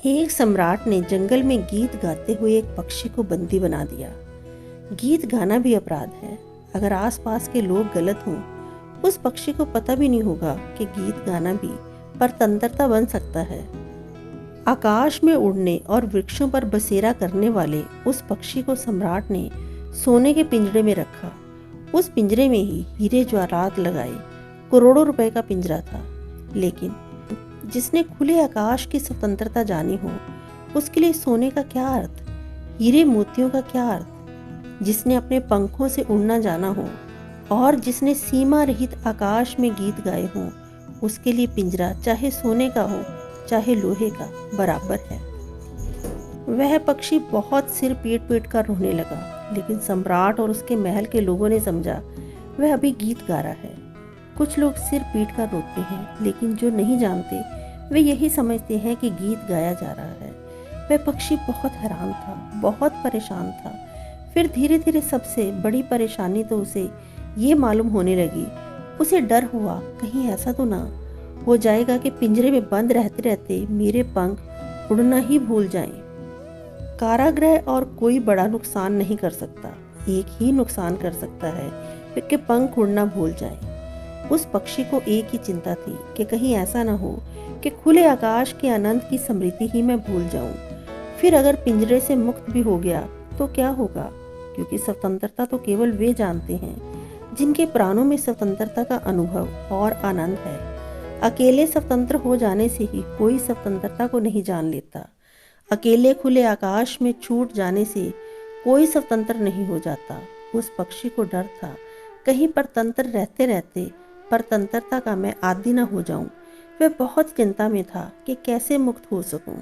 एक सम्राट ने जंगल में गीत गाते हुए एक पक्षी को बंदी बना दिया। गीत गाना भी अपराध है। अगर आसपास के लोग गलत हों, उस पक्षी को पता भी नहीं होगा कि गीत गाना भी परतंत्रता बन सकता है। आकाश में उड़ने और वृक्षों पर बसेरा करने वाले उस पक्षी को सम्राट ने सोने के पिंजरे में रखा। उस पिंजरे में ही हीरे जवाहरात लगाए करोड़ों रुपए का पिंजरा था। लेकिन जिसने खुले आकाश की स्वतंत्रता जानी हो, उसके लिए सोने का क्या अर्थ, हीरे मोतियों का क्या अर्थ। जिसने अपने पंखों से उड़ना जाना हो और जिसने सीमा रहित आकाश में गीत गाए हों, उसके लिए पिंजरा चाहे सोने का हो चाहे लोहे का बराबर है। वह पक्षी बहुत सिर पीट पीट कर रोने लगा, लेकिन सम्राट और उसके महल के लोगों ने समझा वह अभी गीत गा रहा है। कुछ लोग सिर पीट कर रोते हैं, लेकिन जो नहीं जानते वे यही समझते हैं कि गीत गाया जा रहा है। वह पक्षी बहुत हैरान था, बहुत परेशान था। फिर धीरे धीरे सबसे बड़ी परेशानी तो उसे ये मालूम होने लगी। उसे डर हुआ कहीं ऐसा तो ना हो जाएगा कि पिंजरे में बंद रहते रहते मेरे पंख उड़ना ही भूल जाएं। कारागृह और कोई बड़ा नुकसान नहीं कर सकता, एक ही नुकसान कर सकता है कि पंख उड़ना भूल जाएं। उस पक्षी को एक ही चिंता थी कि कहीं ऐसा ना हो कि खुले आकाश के आनंद की स्मृति ही मैं भूल जाऊं। फिर अगर पिंजरे से मुक्त भी हो गया तो क्या होगा, क्योंकि स्वतंत्रता तो केवल वे जानते हैं जिनके प्राणों में स्वतंत्रता का अनुभव और आनंद है। अकेले स्वतंत्र हो जाने से ही कोई स्वतंत्रता को नहीं जान लेता। अकेले खुले आकाश में छूट जाने से कोई स्वतंत्र नहीं हो जाता। उस पक्षी को डर था कहीं परतंत्र रहते रहते परतंत्रता का मैं आदी न हो जाऊं। वह बहुत चिंता में था कि कैसे मुक्त हो सकूं।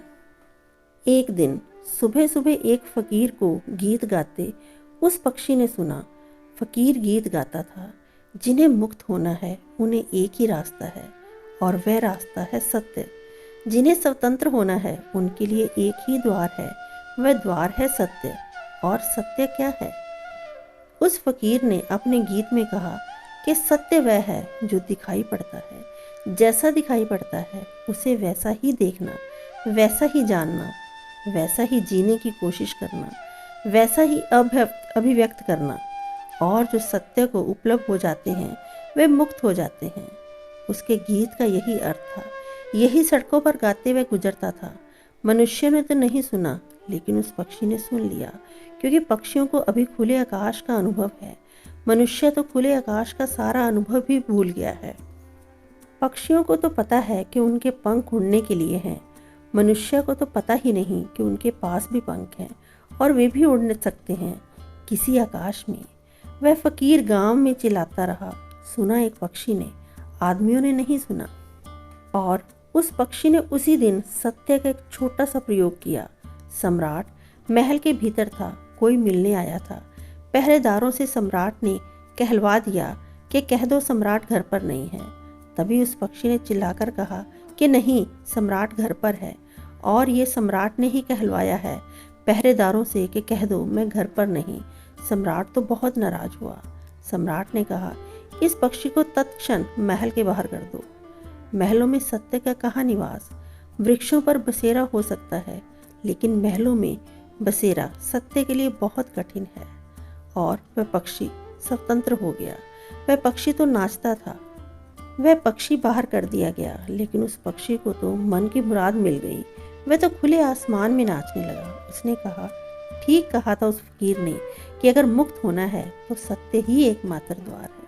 एक दिन सुबह सुबह एक फकीर को गीत गाते उस पक्षी ने सुना। फकीर गीत गाता था, जिन्हें मुक्त होना है उन्हें एक ही रास्ता है और वह रास्ता है सत्य। जिन्हें स्वतंत्र होना है उनके लिए एक ही द्वार है, वह द्वार है सत्य। और सत्य क्या है? उस फकीर ने अपने गीत में कहा कि सत्य वह है जो दिखाई पड़ता है। जैसा दिखाई पड़ता है उसे वैसा ही देखना, वैसा ही जानना, वैसा ही जीने की कोशिश करना, वैसा ही अभिव्यक्त करना। और जो सत्य को उपलब्ध हो जाते हैं वे मुक्त हो जाते हैं। उसके गीत का यही अर्थ था। यही सड़कों पर गाते हुए गुजरता था। मनुष्य ने तो नहीं सुना, लेकिन उस पक्षी ने सुन लिया, क्योंकि पक्षियों को अभी खुले आकाश का अनुभव है। मनुष्य तो खुले आकाश का सारा अनुभव भी भूल गया है। पक्षियों को तो पता है कि उनके पंख उड़ने के लिए हैं। मनुष्य को तो पता ही नहीं कि उनके पास भी पंख हैं और वे भी उड़ सकते हैं किसी आकाश में। वह फकीर गांव में चिल्लाता रहा। सुना एक पक्षी ने, आदमियों ने नहीं सुना। और उस पक्षी ने उसी दिन सत्य का एक छोटा सा प्रयोग किया। सम्राट महल के भीतर था, कोई मिलने आया था। पहरेदारों से सम्राट ने कहलवा दिया कि कह दो सम्राट घर पर नहीं है। तभी उस पक्षी ने चिल्लाकर कहा कि नहीं, सम्राट घर पर है। और ये सम्राट ने ही कहलवाया है पहरेदारों से कि कह दो मैं घर पर नहीं। सम्राट तो बहुत नाराज हुआ। सम्राट ने कहा, इस पक्षी को तत्क्षण महल के बाहर कर दो। महलों में सत्य का कहाँ निवास? वृक्षों पर बसेरा हो सकता है, लेकिन महलों में बसेरा सत्य के लिए बहुत कठिन है। और वह पक्षी स्वतंत्र हो गया। वह पक्षी तो नाचता था। वह पक्षी बाहर कर दिया गया, लेकिन उस पक्षी को तो मन की मुराद मिल गई। वह तो खुले आसमान में नाचने लगा। उसने कहा, ठीक कहा था उस फकीर ने कि अगर मुक्त होना है तो सत्य ही एकमात्र द्वार है।